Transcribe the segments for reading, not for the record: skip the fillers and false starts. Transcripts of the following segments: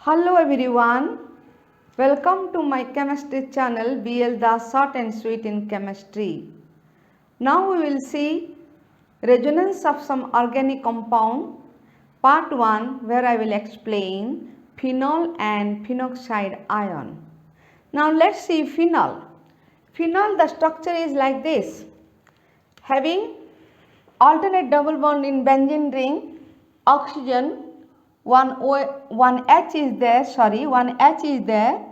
Hello everyone, welcome to my chemistry channel B.L.DASH Short and Sweet in Chemistry. Now we will see resonance of some organic compound, part 1, where I will explain phenol and phenoxide ion. Now let's see phenol. Phenol, the structure is like this, having alternate double bond in benzene ring, oxygen, one H is there,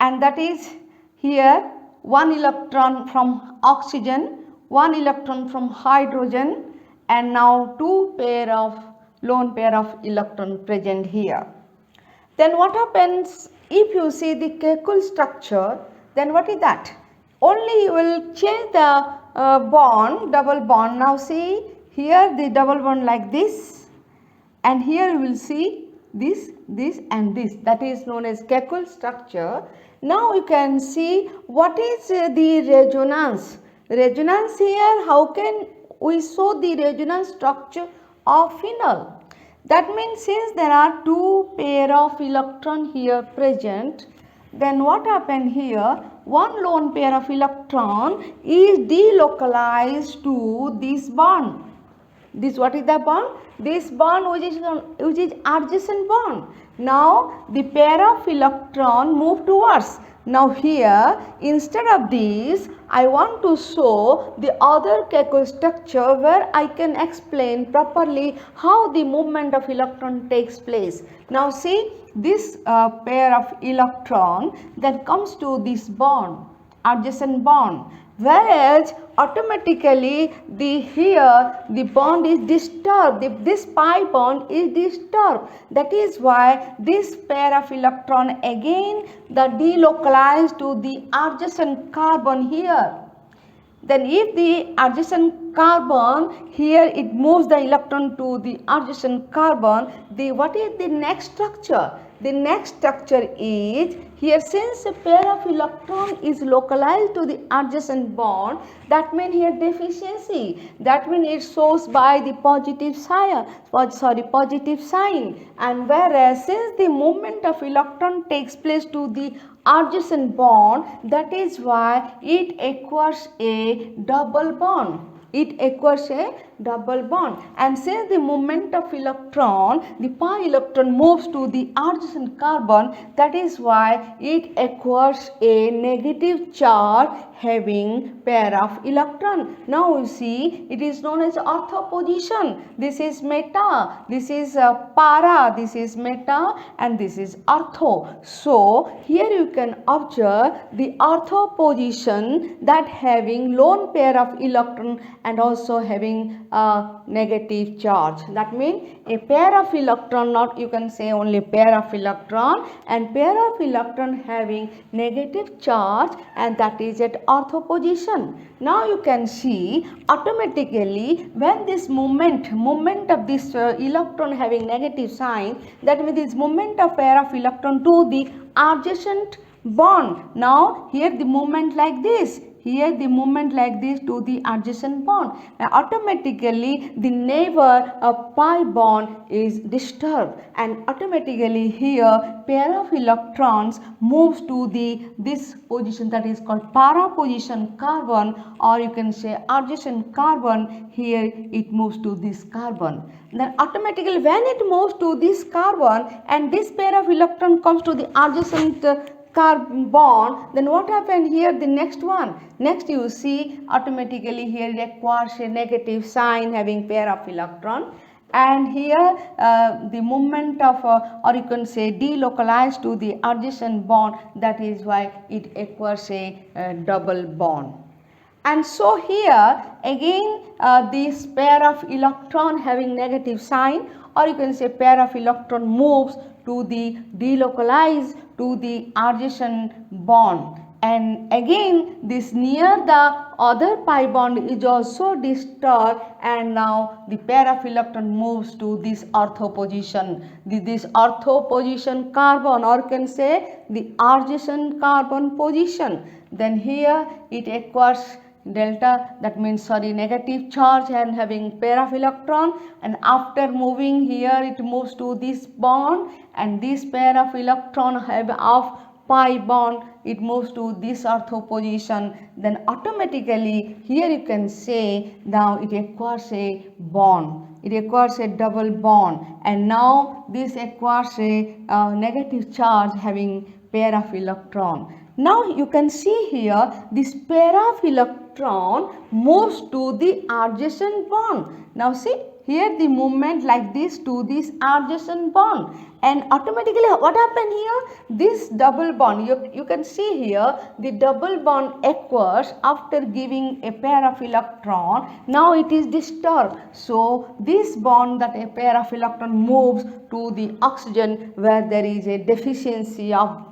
and that is here one electron from oxygen, one electron from hydrogen, and now lone pair of electron present here. Then what happens if you see the CaCl structure? Then what is that? Only you will change the double bond. Now see here the double bond like this, and here you will see this and this, that is known as CaCl structure. Now you can see what is the resonance. Resonance here, how can we show the resonance structure of phenol? That means since there are two pair of electron here present, then what happened here, one lone pair of electron is delocalized to this bond. This, what is the bond? This bond which is adjacent bond. Now the pair of electron move towards. Now here instead of this I want to show the other CaCl structure where I can explain properly how the movement of electron takes place. Now see this pair of electron that comes to this bond, adjacent bond, whereas automatically the bond is disturbed. This pi bond is disturbed. That is why this pair of electron again the delocalized to the adjacent carbon here. Then if the adjacent carbon here it moves the electron to the adjacent carbon, what is the next structure? The next structure is here, since a pair of electron is localized to the adjacent bond, that means here deficiency. That means it shows by the positive sign, and whereas since the movement of electron takes place to the adjacent bond, that is why it acquires a double bond. And since the movement of electron, the pi electron moves to the adjacent carbon, that is why it acquires a negative charge having pair of electron. Now you see it is known as ortho position. This is meta, this is para, this is meta, and this is ortho. So here you can observe the ortho position that having lone pair of electron and also having a negative charge. That means a pair of electron, not you can say only pair of electron, and pair of electron having negative charge, and that is at ortho position. Now you can see automatically when this movement of this electron having negative sign, that means this movement of pair of electron to the adjacent bond. Now here the movement like this, here the movement like this to the adjacent bond. Now automatically the neighbor of pi bond is disturbed, and automatically here pair of electrons moves to this position, that is called para position carbon, or you can say adjacent carbon. Here it moves to this carbon. Then automatically when it moves to this carbon and this pair of electron comes to the adjacent carbon bond, then what happened here? The next you see automatically here it acquires a negative sign having pair of electron, and here the movement of or you can say delocalized to the adjacent bond, that is why it acquires a double bond. And so here again this pair of electron having negative sign, or you can say pair of electron moves to the delocalized to the adjacent bond, and again this near the other pi bond is also disturbed, and now the pair of electron moves to this ortho position, this ortho position carbon, or you can say the adjacent carbon position. Then here it acquires delta, that means negative charge and having pair of electron, and after moving here it moves to this bond, and this pair of electron have of pi bond, it moves to this ortho position, then automatically here you can say now it acquires a bond, it acquires a double bond, and now this acquires a negative charge having pair of electron. Now you can see here this pair of electron moves to the adjacent bond. Now see here the movement like this to this adjacent bond, and automatically what happened here, this double bond, you can see here the double bond occurs after giving a pair of electron. Now it is disturbed, so this bond, that a pair of electron moves to the oxygen where there is a deficiency of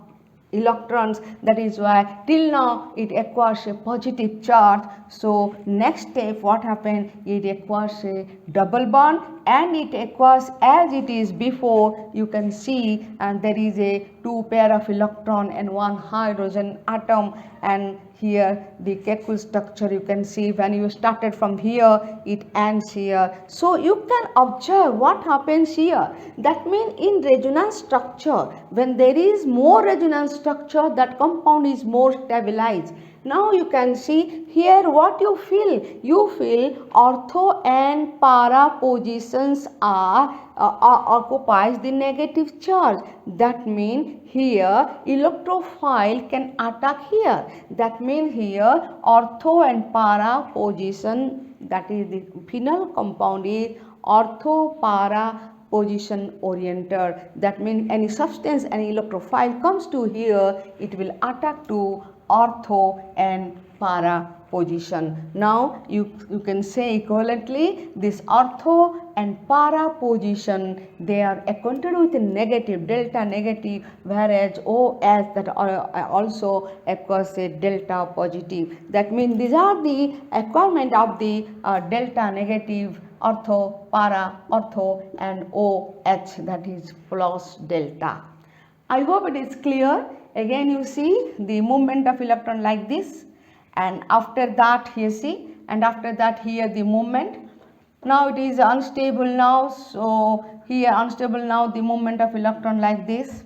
electrons, that is why till now it acquires a positive charge. So next step what happened, it acquires a double bond, and it acquires as it is before, you can see, and there is a two pair of electron and one hydrogen atom, and here the CaCl structure you can see when you started from here it ends here. So you can observe what happens here, that means in resonance structure when there is more resonance structure, that compound is more stabilized. Now you can see here what you feel ortho and para positions are occupies the negative charge, that means here electrophile can attack here, that means here ortho and para position, that is the phenol compound is ortho para position oriented, that means any substance, any electrophile comes to here, it will attack to ortho and para position. Now you can say equivalently this ortho and para position, they are acquainted with a negative, delta negative, whereas OS that also acquires a delta positive. That means these are the acquirement of the delta negative, ortho, para, ortho, and OH, that is plus delta. I hope it is clear. Again you see the movement of electron like this, and after that here see, and after that here the movement. Now it is unstable now, so here unstable now, the movement of electron like this.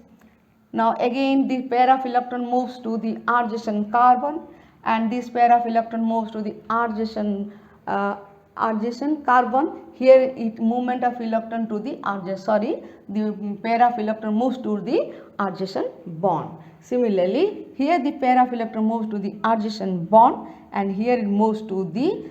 Now again the pair of electron moves to the adjacent carbon, and this pair of electron moves to the adjacent carbon. Here it movement of electron to the the pair of electron moves to the adjacent bond. Similarly here the pair of electron moves to the adjacent bond, and here it moves to the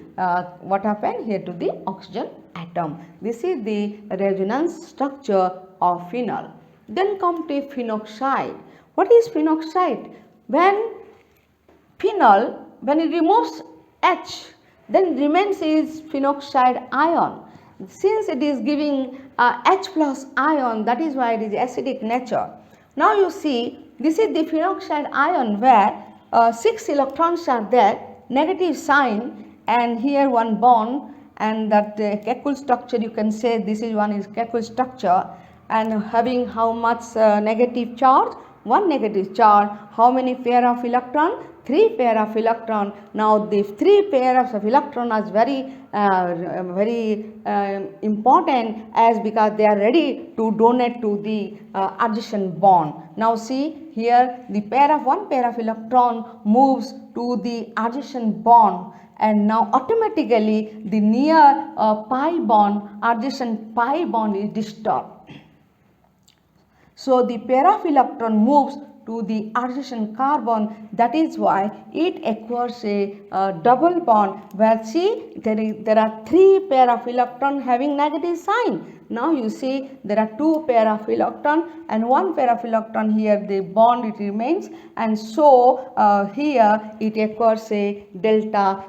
what happened here to the oxygen atom. This is the resonance structure of phenol. Then come to phenoxide. What is phenoxide? When phenol, when it removes H, then remains is phenoxide ion. Since it is giving H plus ion, that is why it is acidic nature. Now you see this is the phenoxide ion where 6 electrons are there, negative sign, and here one bond, and that CaCl structure you can say this is one is CaCl structure, and having how much negative charge? One negative charge. How many pair of electron? 3 pair of electron. Now the 3 pairs of electron is very important, as because they are ready to donate to the adjacent bond. Now see here the one pair of electron moves to the adjacent bond, and now automatically the near pi bond, adjacent pi bond is disturbed. So the pair of electron moves to the adjacent carbon, that is why it acquires a double bond, where see there are 3 pair of electron having negative sign. Now you see there are 2 pair of electron and 1 pair of electron, here the bond it remains, and so here it acquires a delta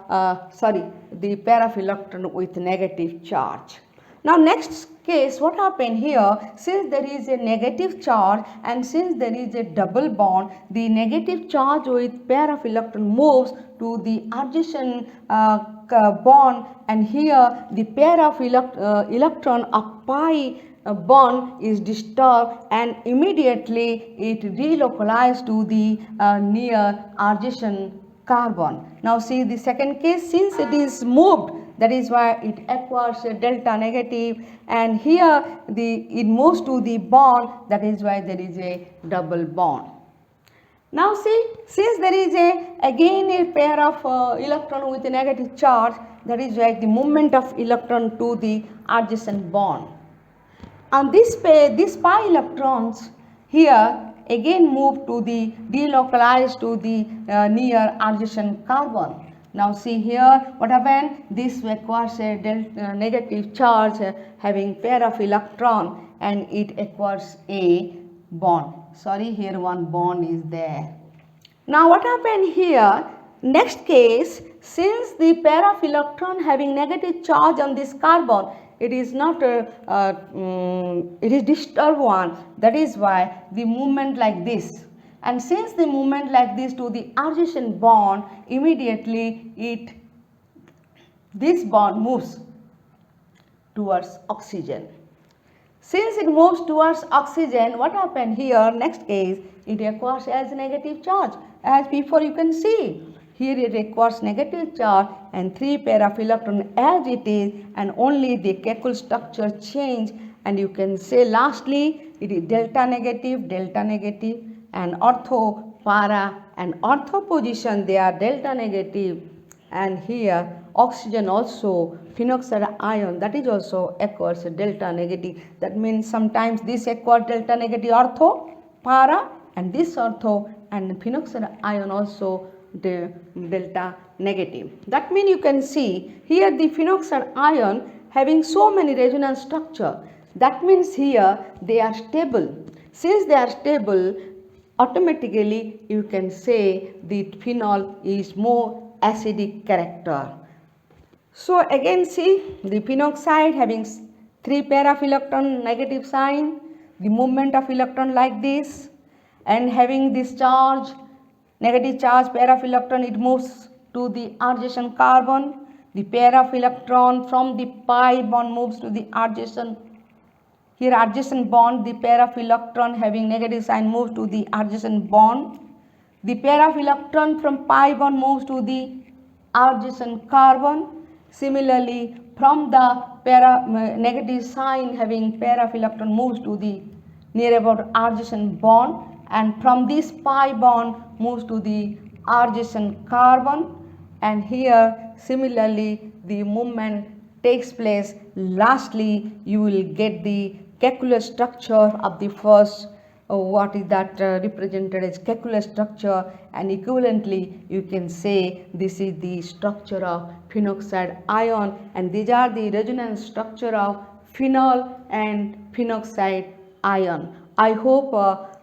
the pair of electron with negative charge. Now next case, what happened here, since there is a negative charge and since there is a double bond, the negative charge with pair of electron moves to the adjacent bond, and here the pair of electron of pi bond is disturbed, and immediately it delocalizes to the near adjacent carbon. Now see the second case, since it is moved, that is why it acquires a delta negative, and here it moves to the bond, that is why there is a double bond. Now see, since there is again a pair of electron with a negative charge, that is why the movement of electron to the adjacent bond. And this pi electrons here again move to the delocalize to the near adjacent carbon. Now see here what happened, this acquires a negative charge having pair of electron, and it acquires a bond. Sorry, here one bond is there. Now what happened here, next case, since the pair of electron having negative charge on this carbon, it is not it is disturbed one, that is why the movement like this, and since the movement like this to the adjacent bond, immediately this bond moves towards oxygen. Since it moves towards oxygen, what happened here, next case, it acquires as negative charge, as before you can see. Here it requires negative charge and 3 pair of electron as it is, and only the CaCl structure change, and you can say lastly it is delta negative, and ortho, para and ortho position they are delta negative, and here oxygen also phenoxide ion, that is also acquires delta negative. That means sometimes this acquires delta negative ortho, para, and this ortho, and phenoxide ion also the delta negative. That means you can see here the phenoxide ion having so many resonance structure. That means here they are stable. Since they are stable, automatically you can say the phenol is more acidic character. So again see the phenoxide having 3 pair of electron negative sign, the movement of electron like this, and having this charge, negative charge pair of electron, it moves to the adjacent carbon. The pair of electron from the pi bond moves to the adjacent, here adjacent bond, the pair of electron having negative sign moves to the adjacent bond. The pair of electron from pi bond moves to the adjacent carbon. Similarly, from the negative sign having pair of electron moves to the near about adjacent bond, and from this pi bond moves to the adjacent carbon, and here similarly the movement takes place. Lastly, you will get the CaCl structure of the first what is that represented as CaCl structure, and equivalently you can say this is the structure of phenoxide ion, and these are the resonance structure of phenol and phenoxide ion. I hope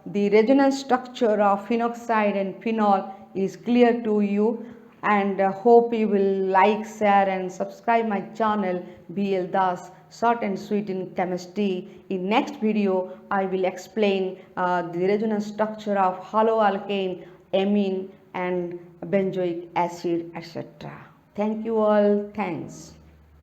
the resonance structure of phenoxide and phenol is clear to you, and hope you will like, share and subscribe my channel B.L.DASH short and sweet in chemistry. In next video I will explain the resonance structure of haloalkane, amine and benzoic acid, etc. Thank you all. Thanks.